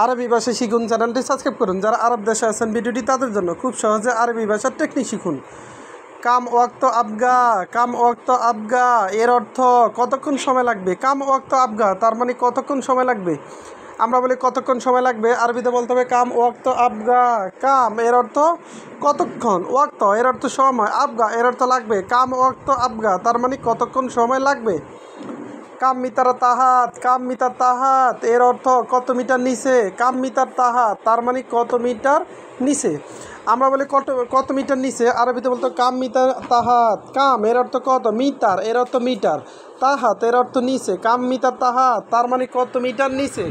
আরবি ভাষা শিখুন চ্যানেলটি সাবস্ক্রাইব করুন। যারা আরব দেশে আছেন ভিডিওটি তাদের জন্য, খুব সহজে আরবি ভাষার টেকনিক শিখুন। কাম ওয়াক্ত আবগা, কাম ওয়াক্ত আবগা এর অর্থ কতক্ষণ সময় লাগবে। কাম ওয়াক্ত আবগা তার মানে কতক্ষণ সময় লাগবে। আমরা বলি কতক্ষণ সময় লাগবে, আরবিতে বলতে হবে কাম ওয়াক্ত আবগা। কাম এর অর্থ কতক্ষণ, ওয়াক্ত এর অর্থ সময়, আবগা এর অর্থ লাগবে। কাম ওয়াক্ত আবগা তার মানে কতক্ষণ সময় লাগবে। কাম মিটার তাহাত, কাম মিটার তাহাত এর অর্থ কত মিটার নিচে। কাম মিটার তাহাত তার মানে কত মিটার নিচে। আমরা বলি কত মিটার নিচে, আরবিতে বলতো কাম মিটার তাহাত। কাম এর অর্থ কত, মিটার এর অর্থ মিটার, তাহাত এর অর্থ নিচে। কাম মিটার তাহাত তার মানে কত মিটার নিচে।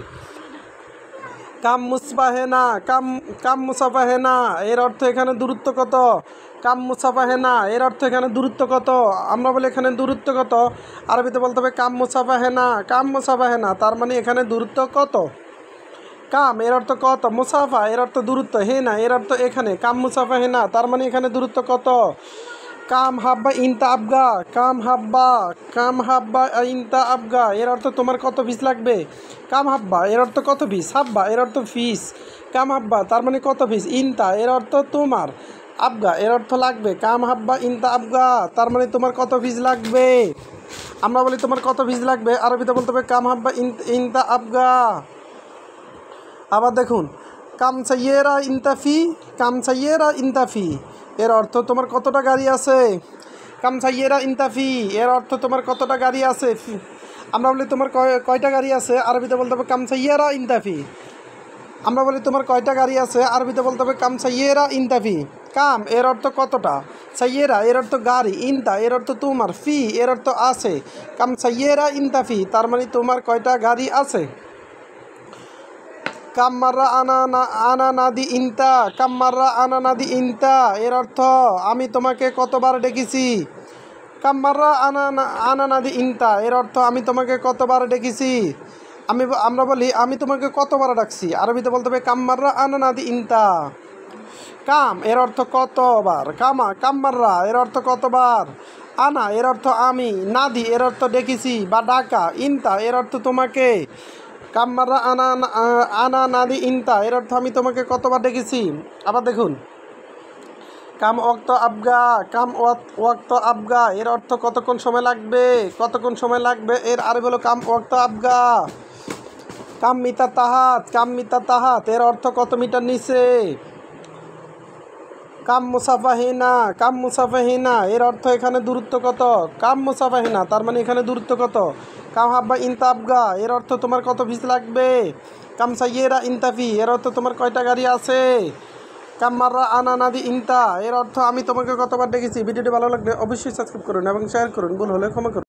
কাম মুসবাহেনা, কাম মুসাফাহেনা এর অর্থ এখানে দূরত্ব কত। কাম মুসাফাহেনা এর অর্থ এখানে দূরত্ব কত। আমরা বলি এখানে দূরত্ব কত, আরবিতে বলতে হবে কাম মুসাফাহেনা। কাম মুসাফাহেনা তার মানে এখানে দূরত্ব কত। কাম এর অর্থ কত, মুসাফা এর অর্থ দূরত্ব, হেনা এর অর্থ এখানে। কাম মুসাফা হেনা তার মানে এখানে দূরত্ব কত। কাম হাব্বা ইনতা আবগা, কাম হাব্বা ইনতা আবগা এর অর্থ তোমার কত পিস লাগবে। কাম হাব্বা এর অর্থ কত পিস, হাব্বা এর অর্থ পিস। কাম হাব্বা তার মানে কত পিস, ইনতা এর অর্থ তোমার, আবগা এর অর্থ লাগবে। কাম হাব্বা ইনতা আবগা তার মানে তোমার কত পিস লাগবে। আমরা বলি তোমার কত পিস লাগবে, আরবিতে বলতে হবে কাম হাব্বা ইনতা আবগা। আবার দেখুন, কাম সাইয়েরা ইনতাফি, কাম সাইয়েরা ইনতাফি এর অর্থ তোমার কতটা গাড়ি আছে। কাম সাইয়েরা ইনতাফি এর অর্থ তোমার কতটা গাড়ি আছে। আমরা বলি তোমার কয়টা গাড়ি আছে, আরবিতে বলতে হবে কাম সাইয়েরা ইনতাফি। আমরা বলি তোমার কয়টা গাড়ি আছে, আরবিতে বলতে হবে কাম সাইয়েরা ইনতাফি। কাম এর অর্থ কতটা, সাইয়েরা এর অর্থ গাড়ি, ইনতা এর অর্থ তোমার, ফি এর অর্থ আছে। কাম সাইয়েরা ইনতাফি তার মানে তোমার কয়টা গাড়ি আছে। কাম্মাররা আনা নাদি ইনতা, কাম্মাররা আনা নাদি ইনতা এর অর্থ আমি তোমাকে কতবার ডেকেছি। কাম্মাররা আনা নাদি ইনতা এর অর্থ আমি তোমাকে কতবার ডেকেছি। আমরা বলি আমি তোমাকে কতবার ডাকছি, আরবিতে বলতে হবে কাম্মাররা আনা নাদি ইনতা। কাম এর অর্থ কতবার, কাম্মাররা এর অর্থ কতবার, আনা এর অর্থ আমি, নাদি এর অর্থ ডেকেছি বা ডাকা, ইনতা এর অর্থ তোমাকে। কাম্মাররা আনা নাদি ইনতা এর অর্থ আমি তোমাকে কতবার ডেকেছি। আবার দেখুন, কাম ওয়াক্ত আবগা, কাম ওয়াক্ত আবগা এর অর্থ কতক্ষণ সময় লাগবে, কতক্ষণ সময় লাগবে এর আরবি হলো কাম ওয়াক্ত আবগা। কাম মিটার তাহাত, কাম মিটার তাহাত এর অর্থ কত মিটার নিচে। কাম মুসাফাহিনা, কাম মুসাফাহিনা এর অর্থ এখানে দূরত্ব কত। কাম মুসাফাহিনা তার মানে এখানে দূরত্ব কত। কাম হাব্বা ইনতা আবগা এর অর্থ তোমার কত পিস লাগবে। কাম সাইয়েরা ইনতাফি এর অর্থ তোমার কয়টা গাড়ি আছে। কাম মাররা আনা নাদি ইনতা এর অর্থ আমি তোমাকে কতবার ডেকেছি। ভিডিওটি ভালো লাগলে অবশ্যই সাবস্ক্রাইব করুন এবং শেয়ার করুন, ভুল হলে ক্ষমা করুন।